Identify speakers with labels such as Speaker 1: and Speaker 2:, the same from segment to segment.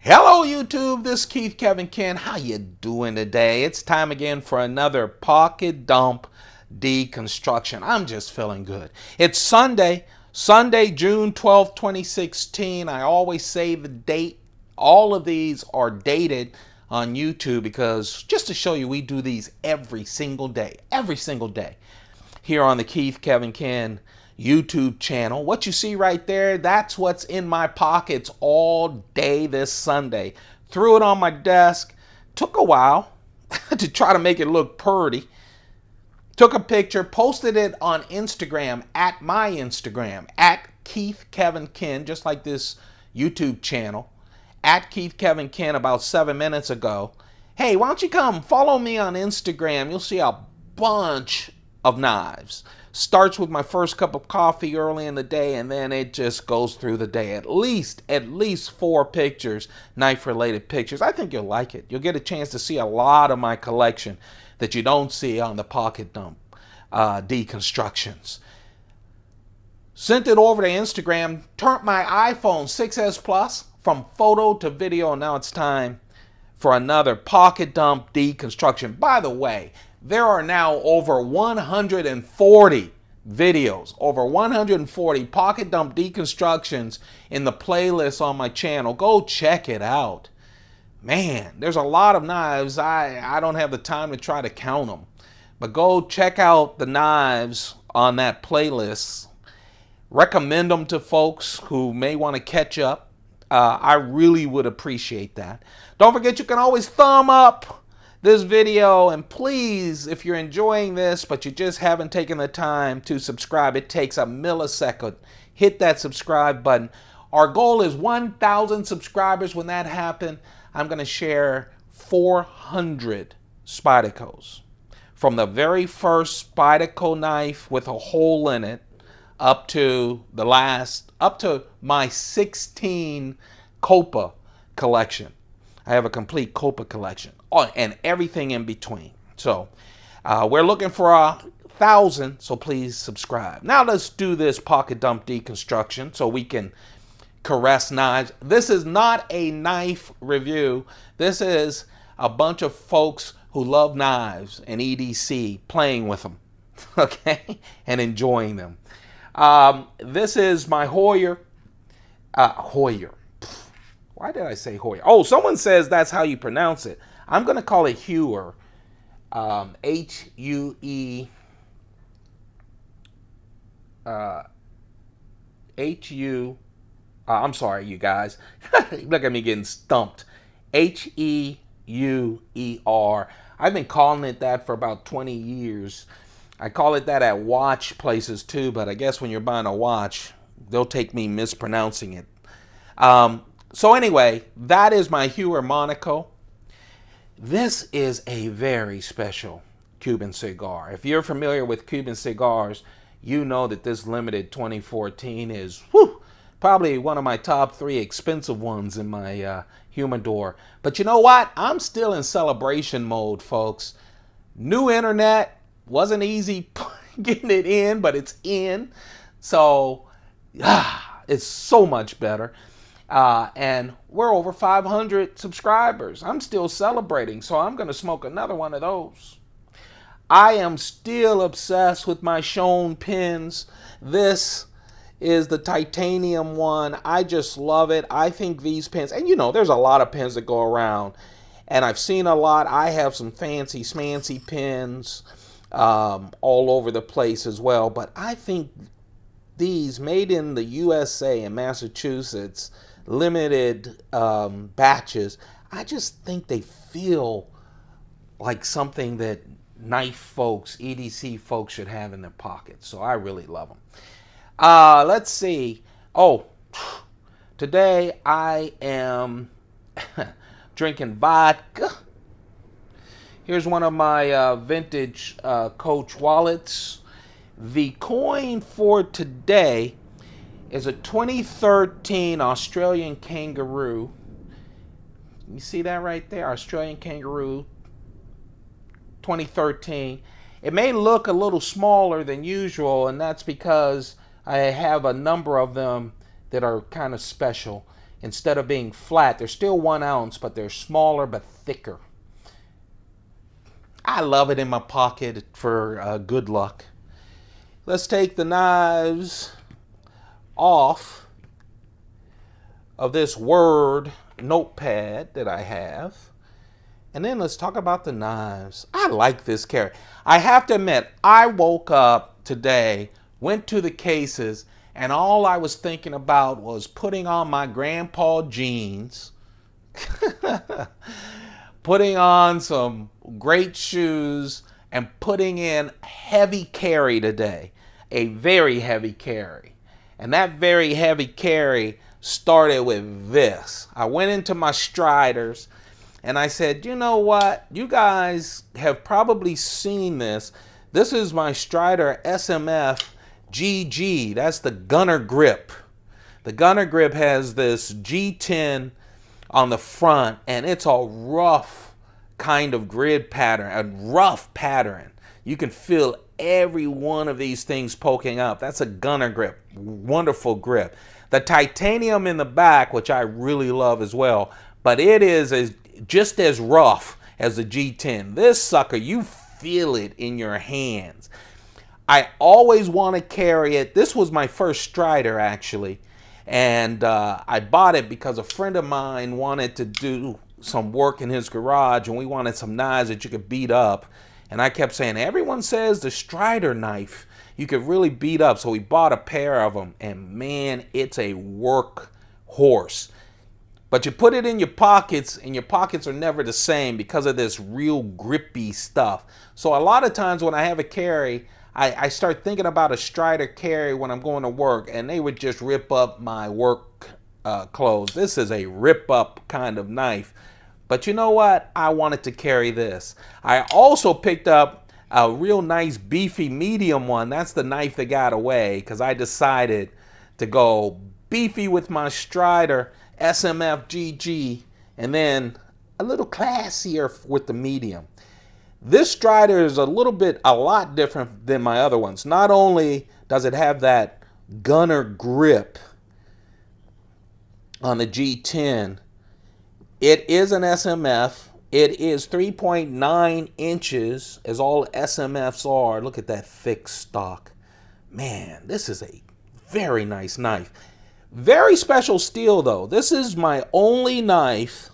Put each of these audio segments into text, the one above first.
Speaker 1: Hello YouTube, this is Keith Kevin Ken. How you doing today? It's time again for another pocket dump deconstruction. I'm just feeling good. It's Sunday, June 12th, 2016. I always say the date. All of these are dated on YouTube because just to show you, we do these every single day here on the Keith Kevin Ken YouTube channel. What you see right there, that's what's in my pockets all day this Sunday. Threw it on my desk. Took a while to try to make it look pretty. Took a picture, posted it on Instagram, at my Instagram, at Keith Kevin Ken, just like this YouTube channel, at Keith Kevin Ken about 7 minutes ago. Hey, why don't you come follow me on Instagram? You'll see a bunch of knives. Starts with my first cup of coffee early in the day, and then it just goes through the day. At least 4 pictures, knife-related pictures. I think you'll like it. You'll get a chance to see a lot of my collection that you don't see on the pocket dump deconstructions. Sent it over to Instagram, turned my iPhone 6S Plus from photo to video, and now it's time for another pocket dump deconstruction. By the way, there are now over 140 videos, over 140 pocket dump deconstructions in the playlist on my channel. Go check it out. Man, there's a lot of knives. I don't have the time to try to count them. But go check out the knives on that playlist. Recommend them to folks who may want to catch up. I really would appreciate that. Don't forget, you can always thumb up this video, and please, if you're enjoying this but you just haven't taken the time to subscribe, it takes a millisecond. Hit that subscribe button. Our goal is 1,000 subscribers. When that happens, I'm going to share 400 Spydercos, from the very first Spyderco knife with a hole in it up to my 16 Copa collection. I have a complete Copa collection, and everything in between. So we're looking for 1,000, so please subscribe. Now let's do this pocket dump deconstruction so we can caress knives. This is not a knife review. This is a bunch of folks who love knives and EDC, playing with them, okay, and enjoying them. This is my Hoyer. Why did I say Hoyer? Oh, someone says that's how you pronounce it. I'm going to call it Hewer. H-U-E. I'm sorry, you guys. Look at me getting stumped. H-E-U-E-R. I've been calling it that for about 20 years. I call it that at watch places too, but I guess when you're buying a watch, they'll take me mispronouncing it. So anyway, that is my Hewer Monaco. This is a very special Cuban cigar. If you're familiar with Cuban cigars, you know that this limited 2014 is probably one of my top 3 expensive ones in my humidor. But you know what? I'm still in celebration mode, folks. New internet. Wasn't easy getting it in, but it's in. So it's so much better. And we're over 500 subscribers. I'm still celebrating, so I'm going to smoke another one of those. I am still obsessed with my Schoen pins. This is the titanium one. I just love it. I think these pins, and you know, there's a lot of pins that go around, and I've seen a lot. I have some fancy smancy pins all over the place as well, but I think these, made in the USA in Massachusetts, limited batches, I just think they feel like something that knife folks, EDC folks, should have in their pockets. So I really love them. Let's see. Oh, today I am drinking vodka. Here's one of my vintage Coach wallets. The coin for today is a 2013 Australian Kangaroo. You see that right there? Australian Kangaroo 2013. It may look a little smaller than usual, and that's because I have a number of them that are kind of special. instead of being flat. They're still 1 ounce, but they're smaller but thicker. I love it in my pocket for good luck. Let's take the knives off of this Word notepad that I have. And then let's talk about the knives. I like this carry. I have to admit, I woke up today, went to the cases, and all I was thinking about was putting on my grandpa jeans, putting on some great shoes, and putting in heavy carry today. A very heavy carry. And that very heavy carry started with this. I went into my Striders and I said, you know what? You guys have probably seen this. This is my Strider SMF GG. That's the gunner grip. The gunner grip has this G10 on the front, and it's a rough kind of grid pattern, a rough pattern. You can feel every one of these things poking up. That's a gunner grip. Wonderful grip. The titanium in the back, which I really love as well, but it is just as rough as the G10. This sucker, you feel it in your hands. I always want to carry it. This was my first Strider, actually, and I bought it because a friend of mine wanted to do some work in his garage, and we wanted some knives that you could beat up. And I kept saying, everyone says the Strider knife you could really beat up. So we bought a pair of them, and man, it's a workhorse. But you put it in your pockets, and your pockets are never the same because of this real grippy stuff. So a lot of times when I have a carry, I start thinking about a Strider carry when I'm going to work, and they would just rip up my work clothes. This is a rip-up kind of knife. But you know what? I wanted to carry this. I also picked up a real nice beefy medium one. That's the knife that got away because I decided to go beefy with my Strider SMF GG and then a little classier with the medium. This Strider is a lot different than my other ones. Not only does it have that gunner grip on the G10, it is an SMF. It is 3.9 inches, as all SMFs are. Look at that thick stock. Man, this is a very nice knife. Very special steel, though. This is my only knife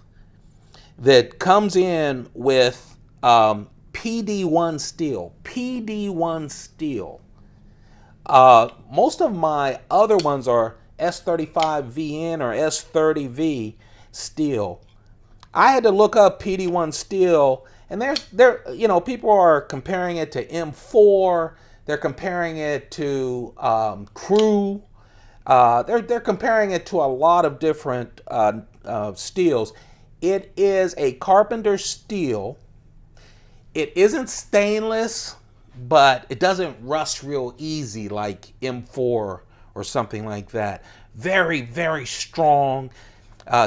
Speaker 1: that comes in with PD1 steel. PD1 steel. Most of my other ones are S35VN or S30V steel. I had to look up PD1 steel, and you know, people are comparing it to M4. They're comparing it to Crew. They're comparing it to a lot of different steels. It is a carpenter steel. It isn't stainless, but it doesn't rust real easy like M4 or something like that. Very, very strong.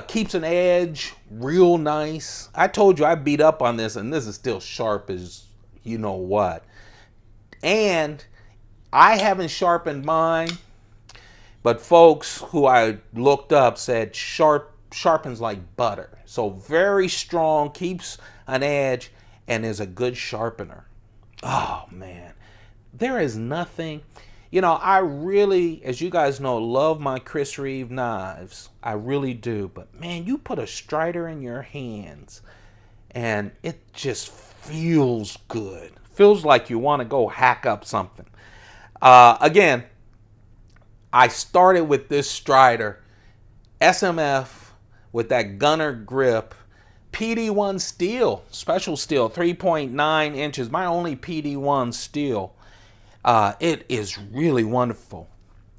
Speaker 1: Keeps an edge real nice. I told you I beat up on this, and this is still sharp as you know what. And I haven't sharpened mine, but folks who I looked up said sharpens like butter. So very strong, keeps an edge, and is a good sharpener. Oh man, there is nothing. You know, I really, as you guys know, love my Chris Reeve knives. I really do. But man, you put a Strider in your hands and it just feels good. Feels like you want to go hack up something. Again, I started with this Strider SMF with that gunner grip. PD1 steel, special steel, 3.9 inches. My only PD1 steel. It is really wonderful.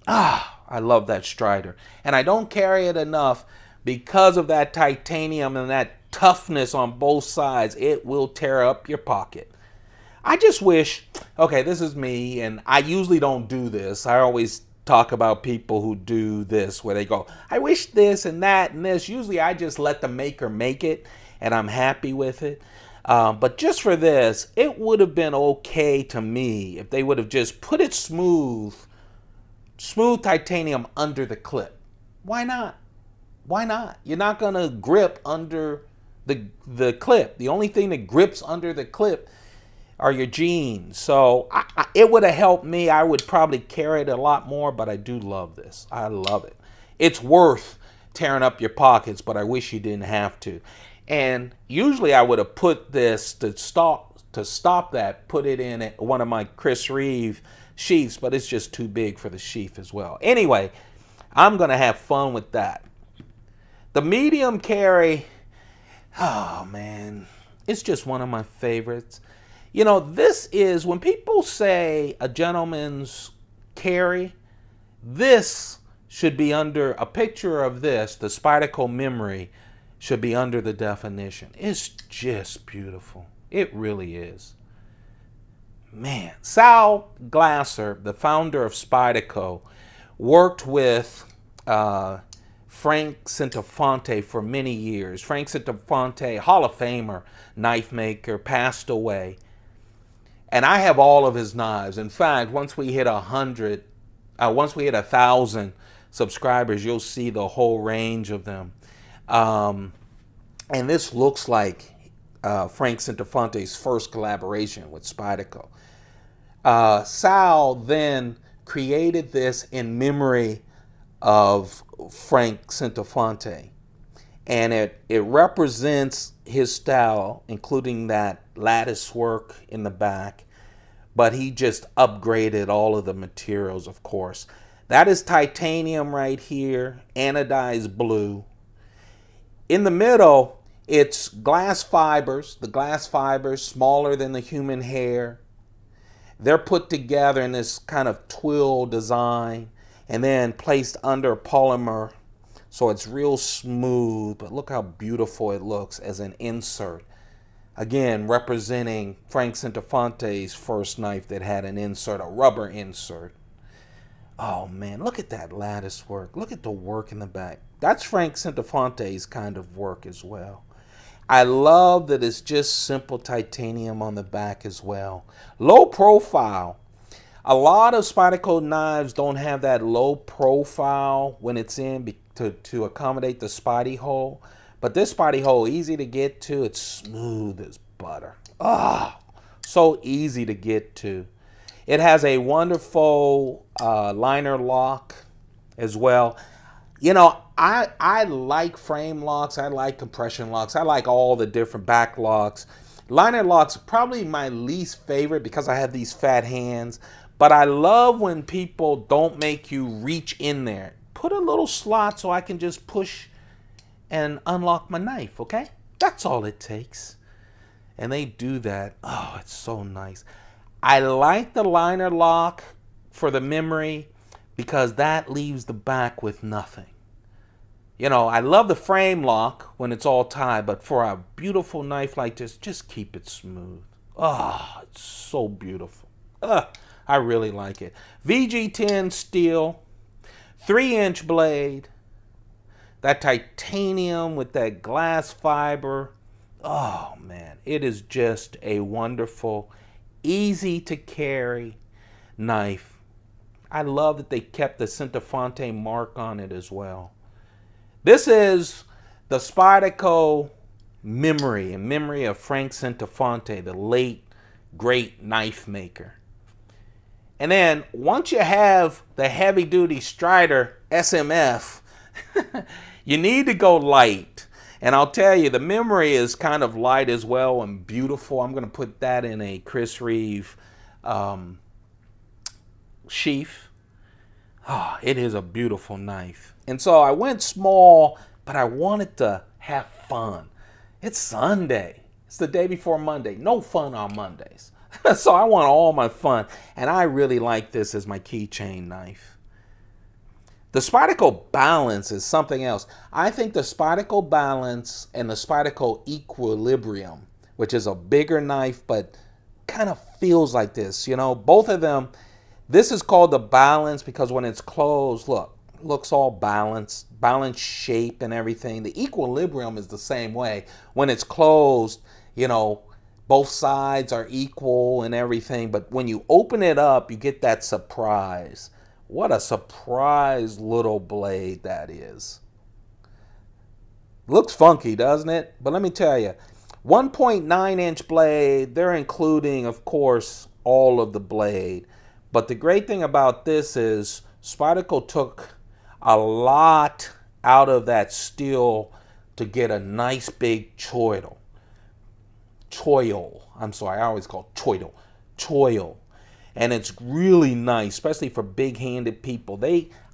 Speaker 1: I love that Strider. And I don't carry it enough because of that titanium and that toughness on both sides. It will tear up your pocket. I just wish, okay, this is me, and I usually don't do this. I always talk about people who do this, where they go, I wish this and that and this. Usually I just let the maker make it, and I'm happy with it. But just for this, it would have been okay to me if they would have just put it smooth titanium under the clip. Why not? Why not? You're not going to grip under the clip. The only thing that grips under the clip are your jeans. So it would have helped me. I would probably carry it a lot more, but I do love this. I love it. It's worth tearing up your pockets, but I wish you didn't have to. And usually I would have put this to stop that, put it in one of my Chris Reeve sheaths, but it's just too big for the sheath as well. Anyway, I'm going to have fun with that. The medium carry, oh man, it's just one of my favorites. You know, this is, when people say a gentleman's carry, this should be under, a picture of this, the Spyderco memory, should be under the definition. It's just beautiful. It really is. Man, Sal Glasser, the founder of Spyderco, worked with Frank Centofonte for many years. Frank Centofonte, Hall of Famer, knife maker, passed away. And I have all of his knives. In fact, once we hit 1,000 subscribers, you'll see the whole range of them. And this looks like Frank Centofonte's first collaboration with Spyderco. Sal then created this in memory of Frank Centofonte, and it represents his style, including that lattice work in the back, but he just upgraded all of the materials, of course. That is titanium right here, anodized blue. In the middle, it's glass fibers, the glass fibers smaller than the human hair. They're put together in this kind of twill design and then placed under polymer, so it's real smooth, but look how beautiful it looks as an insert. Again, representing Frank Centofonte's first knife that had an insert, a rubber insert. Oh man, look at that lattice work. Look at the work in the back. That's Frank Centofonte's kind of work as well. I love that it's just simple titanium on the back as well. Low profile. A lot of Spyderco knives don't have that low profile when it's in to accommodate the Spidey hole. But this Spidey hole, easy to get to. It's smooth as butter. Ah, so easy to get to. It has a wonderful liner lock as well. You know, I like frame locks. I like compression locks. I like all the different back locks. Liner locks probably my least favorite because I have these fat hands. But I love when people don't make you reach in there. Put a little slot so I can just push and unlock my knife, okay? That's all it takes. And they do that. Oh, it's so nice. I like the liner lock for the memory because that leaves the back with nothing. You know, I love the frame lock when it's all tied, but for a beautiful knife like this, just keep it smooth. Oh, it's so beautiful. I really like it. VG10 steel, 3-inch blade, that titanium with that glass fiber. Oh man, it is just a wonderful, easy to carry knife. I love that they kept the Centofonte mark on it as well. This is the Spyderco memory, in memory of Frank Centofonte, the late great knife maker. And then once you have the heavy-duty Strider SMF, you need to go light. And I'll tell you, the memory is kind of light as well and beautiful. I'm going to put that in a Chris Reeve sheath. Oh, it is a beautiful knife. And so I went small, but I wanted to have fun. It's Sunday. It's the day before Monday. No fun on Mondays. So I want all my fun. And I really like this as my keychain knife. The Spyderco Balance is something else. I think the Spyderco Balance and the Spyderco Equilibrium, which is a bigger knife, but kind of feels like this, you know, both of them. This is called the Balance because when it's closed, look, it looks all balanced, balanced shape and everything. The Equilibrium is the same way. When it's closed, you know, both sides are equal and everything, but when you open it up, you get that surprise. What a surprise little blade that is. Looks funky, doesn't it? But let me tell you, 1.9-inch blade, they're including, of course, all of the blade. But the great thing about this is Spyderco took a lot out of that steel to get a nice big choil. I'm sorry, I always call it choil. And it's really nice, especially for big-handed people.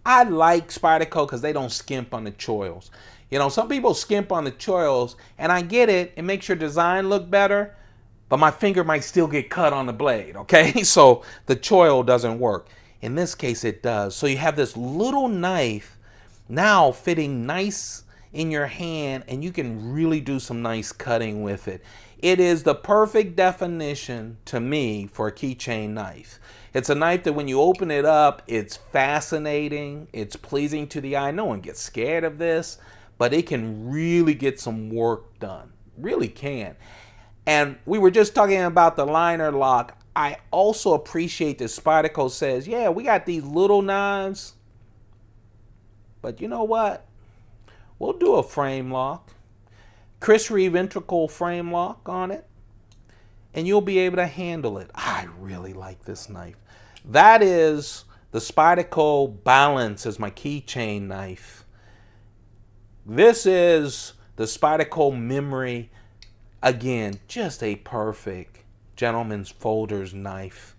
Speaker 1: I like Spyderco because they don't skimp on the choils. You know, some people skimp on the choils, and I get it. It makes your design look better, but my finger might still get cut on the blade, okay? So the choil doesn't work. In this case, it does. So you have this little knife now fitting nice in your hand, and you can really do some nice cutting with it. It is the perfect definition to me for a keychain knife. It's a knife that when you open it up, it's fascinating, it's pleasing to the eye. No one gets scared of this, but it can really get some work done. Really can. And we were just talking about the liner lock. I also appreciate that Spyderco says, yeah, we got these little knives, but you know what? We'll do a frame lock. Chris Reeve integral frame lock on it, and you'll be able to handle it. I really like this knife. That is the Spyderco Balance as my keychain knife. This is the Spyderco Memory. Again, just a perfect gentleman's folders knife.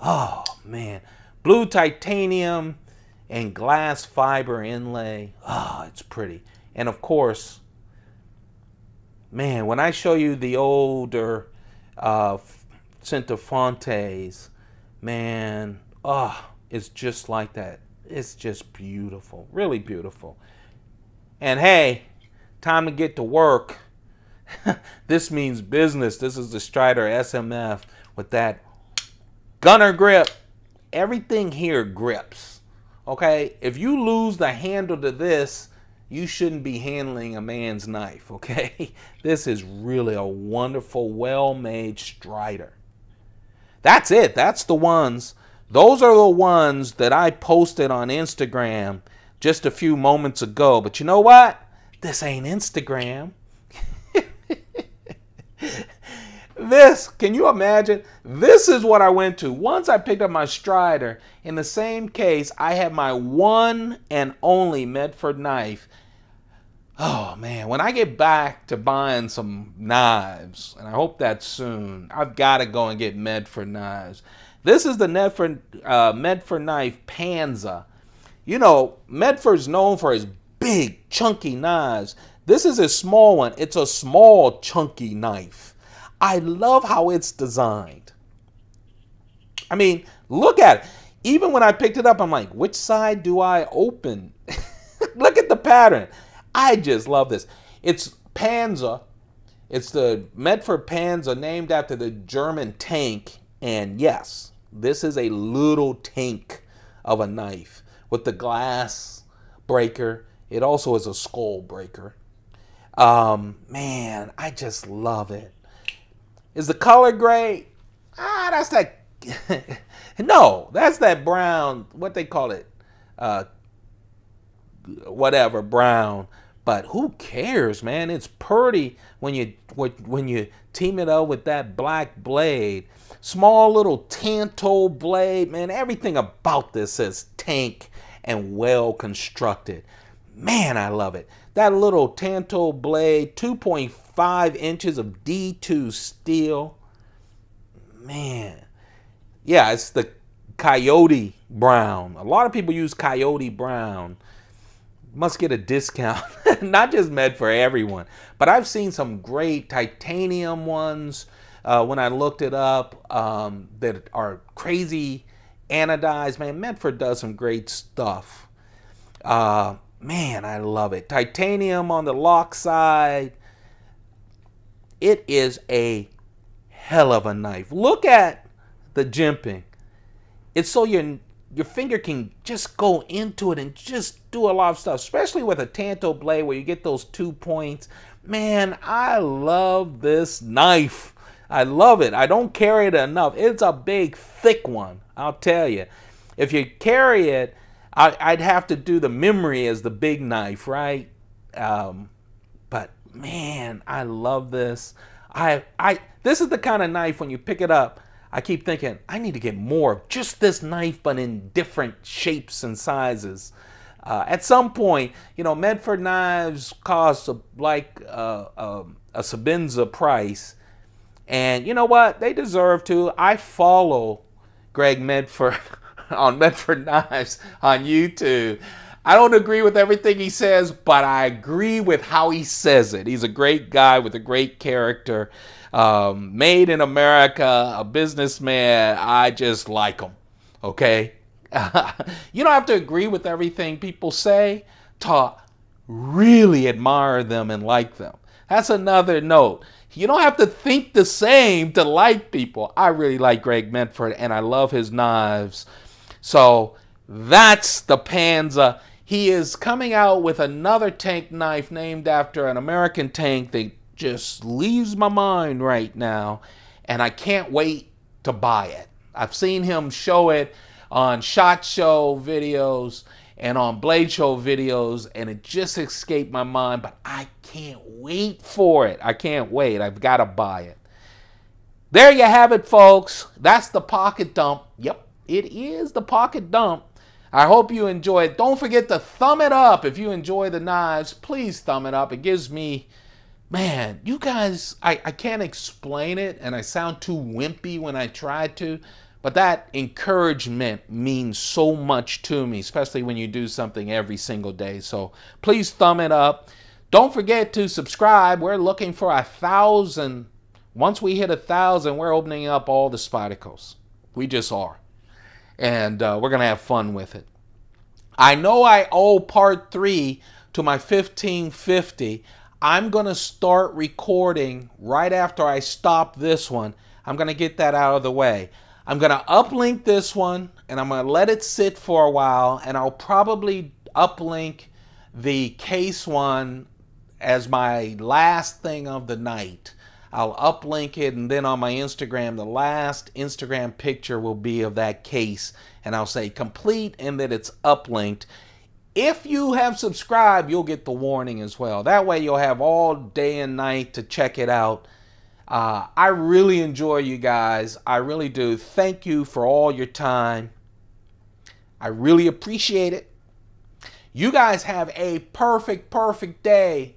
Speaker 1: Oh man, blue titanium and glass fiber inlay. Oh, it's pretty. And of course, man, when I show you the older Centofontes, man, oh, it's just like that. It's just beautiful, really beautiful. And hey, time to get to work. This means business. This is the Strider SMF with that gunner grip. Everything here grips. Okay, if you lose the handle to this, you shouldn't be handling a man's knife, okay? This is really a wonderful, well-made Strider. That's it. That's the ones. Those are the ones that I posted on Instagram just a few moments ago. But you know what? This ain't Instagram. This, can you imagine? This is what I went to. Once I picked up my Strider, in the same case, I had my one and only Medford knife. Oh man, when I get back to buying some knives, and I hope that's soon, I've got to go and get Medford knives. This is the Medford knife Panzer. You know, Medford's known for his big, chunky knives. This is a small one. It's a small, chunky knife. I love how it's designed. I mean, look at it. Even when I picked it up, I'm like, which side do I open? Look at the pattern. I just love this. It's Panzer. It's the Medford Panzer, named after the German tank. And yes, this is a little tank of a knife with the glass breaker. It also is a skull breaker. Man, I just love it. Is the color gray? Ah, that's that. No, that's that brown. What they call it? Whatever, brown. But who cares, man? It's pretty when you team it up with that black blade. Small little tanto blade, man. Everything about this says tank and well constructed. Man, I love it. That little tanto blade, 2.5 inches of D2 steel. Man. Yeah, it's the Coyote Brown. A lot of people use Coyote Brown. Must get a discount. Not just Medford, everyone. But I've seen some great titanium ones when I looked it up that are crazy anodized. Man, Medford does some great stuff. Man, I love it. Titanium on the lock side. It is a hell of a knife. Look at the jimping. It's so your finger can just go into it and just do a lot of stuff, especially with a tanto blade where you get those 2 points. Man, I love this knife. I love it. I don't carry it enough. It's a big, thick one, I'll tell you. If you carry it, I'd have to do the memory as the big knife, right? But man, I love this. This is the kind of knife when you pick it up, I keep thinking, I need to get more of just this knife, but in different shapes and sizes. At some point, you know, Medford knives cost like a Sabinza price. And you know what? They deserve to. I follow Greg Medford on Medford Knives on YouTube. I don't agree with everything he says, but I agree with how he says it. He's a great guy with a great character. Made in America, a businessman. I just like him, okay? You don't have to agree with everything people say to really admire them and like them. That's another note. You don't have to think the same to like people. I really like Greg Medford, and I love his knives. So that's the Panzer. He is coming out with another tank knife named after an American tank that just leaves my mind right now, and I can't wait to buy it. I've seen him show it on SHOT Show videos and on Blade Show videos, and it just escaped my mind, but I can't wait for it. I can't wait. I've got to buy it. There you have it, folks. That's the pocket dump. Yep, it is the pocket dump. I hope you enjoy it. Don't forget to thumb it up if you enjoy the knives. Please thumb it up. It gives me, man, you guys, I can't explain it, and I sound too wimpy when I try to, but that encouragement means so much to me, especially when you do something every single day. So please thumb it up. Don't forget to subscribe. We're looking for 1,000. Once we hit 1,000, we're opening up all the Spydercos. We just are. And we're going to have fun with it. I know I owe part 3 to my 1550. I'm going to start recording right after I stop this one. I'm going to get that out of the way. I'm going to uplink this one, and I'm going to let it sit for a while, and I'll probably uplink the case one as my last thing of the night. I'll uplink it, and then on my Instagram, the last Instagram picture will be of that case, and I'll say complete and that it's uplinked. If you have subscribed, you'll get the warning as well. That way you'll have all day and night to check it out. I really enjoy you guys. I really do. Thank you for all your time. I really appreciate it. You guys have a perfect, perfect day.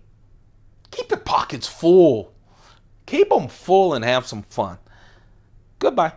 Speaker 1: Keep your pockets full. Keep them full and have some fun. Goodbye.